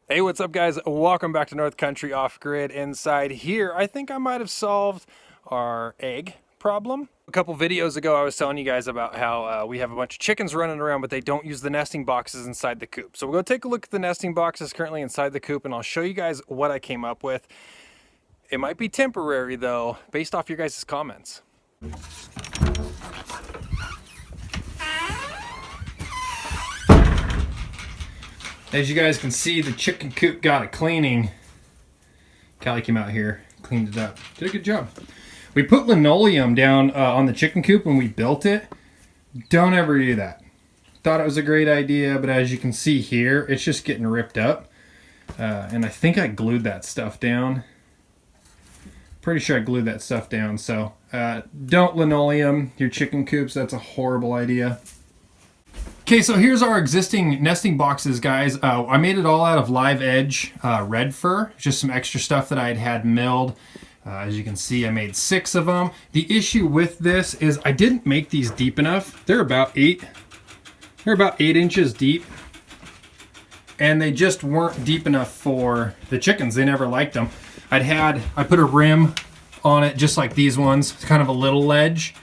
Hey, what's up, guys? Welcome back to North Country Off Grid. Inside here, I think I might have solved our egg problem. A couple videos ago, I was telling you guys about how we have a bunch of chickens running around, but they don't use the nesting boxes inside the coop. So we'll go take a look at the nesting boxes currently inside the coop, and I'll show you guys what I came up with. It might be temporary, though, based off your guys' comments. As you guys can see, the chicken coop got a cleaning. Callie came out here, cleaned it up. Did a good job. We put linoleum down on the chicken coop when we built it. Don't ever do that. Thought it was a great idea, but as you can see here, it's just getting ripped up. And I think I glued that stuff down. Pretty sure I glued that stuff down. So don't linoleum your chicken coops. That's a horrible idea. Okay, so here's our existing nesting boxes, guys. I made it all out of live edge red fur, just some extra stuff that I had milled. As you can see, I made 6 of them. The issue with this is I didn't make these deep enough. They're about 8 inches deep, and they just weren't deep enough for the chickens. They never liked them. I put a rim on it, just like these ones, kind of a little ledge.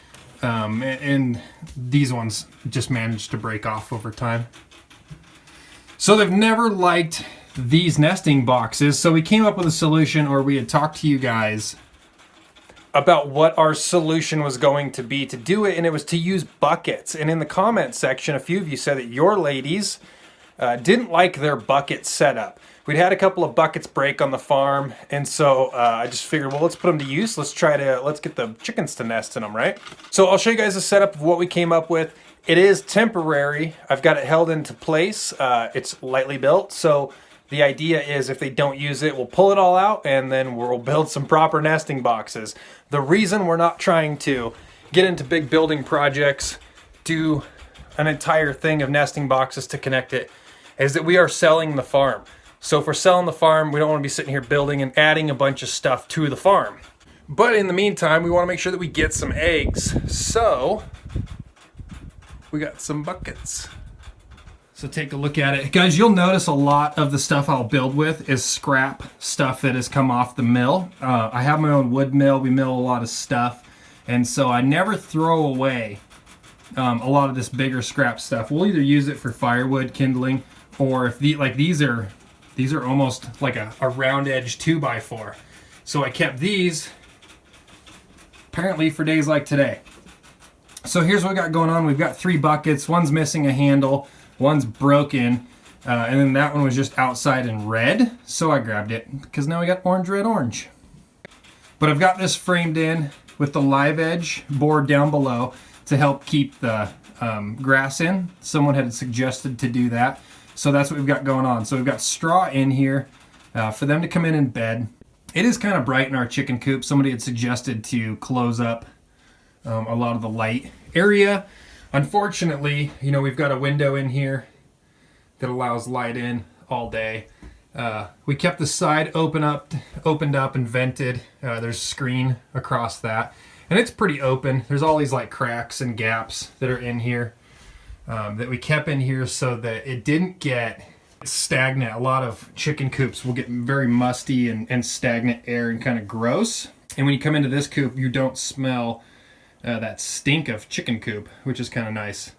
And these ones just managed to break off over time. So they've never liked these nesting boxes. So we came up with a solution, or we had talked to you guys about what our solution was going to be to do it, and it was to use buckets. And in the comment section, a few of you said that your ladies didn't like their bucket setup. We'd had a couple of buckets break on the farm, and so I just figured, well, let's put them to use. Let's get the chickens to nest in them, right? So I'll show you guys the setup of what we came up with. It is temporary. I've got it held into place. It's lightly built, so the idea is if they don't use it, we'll pull it all out, and then we'll build some proper nesting boxes. The reason we're not trying to get into big building projects, do an entire thing of nesting boxes to connect it, is that we are selling the farm. So if we're selling the farm, we don't want to be sitting here building and adding a bunch of stuff to the farm. But in the meantime, we want to make sure that we get some eggs. So we got some buckets. So take a look at it. Guys, you'll notice a lot of the stuff I'll build with is scrap stuff that has come off the mill. I have my own wood mill. We mill a lot of stuff. And so I never throw away a lot of this bigger scrap stuff. We'll either use it for firewood, kindling, or if these are almost like a round edge 2x4. So I kept these apparently for days like today. So here's what we got going on. We've got 3 buckets. One's missing a handle, one's broken, and then that one was just outside in red. So I grabbed it because now we got orange, red, orange. But I've got this framed in with the live edge board down below to help keep the grass in. Someone had suggested to do that. So that's what we've got going on. So we've got straw in here for them to come in and bed. It is kind of bright in our chicken coop. Somebody had suggested to close up a lot of the light area. Unfortunately, we've got a window in here that allows light in all day. We kept the side opened up and vented. There's a screen across that. And it's pretty open. There's all these like cracks and gaps that are in here. That we kept in here so that it didn't get stagnant. A lot of chicken coops will get very musty and stagnant air and kind of gross. And when you come into this coop, you don't smell that stink of chicken coop, which is kind of nice.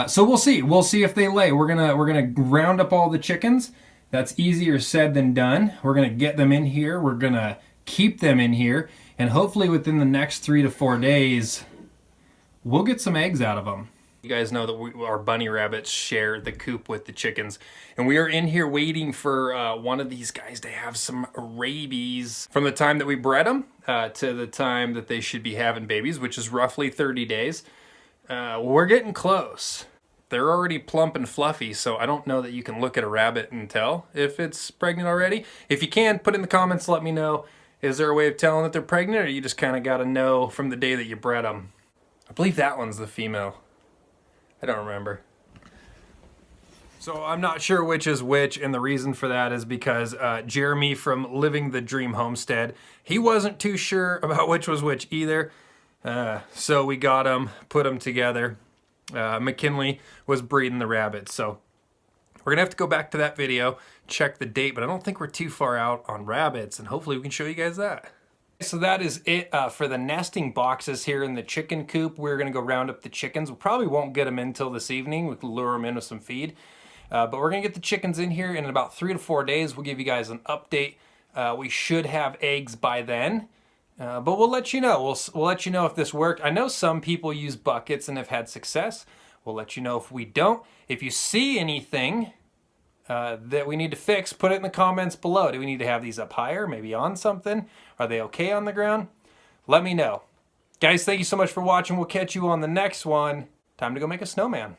So we'll see. We'll see if they lay. We're gonna round up all the chickens. That's easier said than done. We're gonna get them in here. We're gonna keep them in here, and hopefully within the next 3 to 4 days, we'll get some eggs out of them. You guys know that our bunny rabbits share the coop with the chickens. And we are in here waiting for one of these guys to have some rabies. From the time that we bred them to the time that they should be having babies, which is roughly 30 days. We're getting close. They're already plump and fluffy, so I don't know that you can look at a rabbit and tell if it's pregnant already. If you can, put in the comments, let me know. Is there a way of telling that they're pregnant, or you just kind of got to know from the day that you bred them? I believe that one's the female. I don't remember. So I'm not sure which is which, and the reason for that is because Jeremy from Living the Dream Homestead, he wasn't too sure about which was which either. So we got them, put them together. McKinley was breeding the rabbits, so We're gonna have to go back to that video, check the date, but I don't think we're too far out on rabbits, and hopefully we can show you guys that. So that is it for the nesting boxes here in the chicken coop. We're gonna go round up the chickens. We probably won't get them in till this evening. We can lure them in with some feed. But we're gonna get the chickens in here, and in about 3 to 4 days, we'll give you guys an update. We should have eggs by then. But we'll let you know. We'll let you know if this worked. I know some people use buckets and have had success. We'll let you know if we don't. If you see anything that we need to fix, put it in the comments below. Do we need to have these up higher, maybe on something? Are they okay on the ground? Let me know. Guys, thank you so much for watching. We'll catch you on the next one. Time to go make a snowman.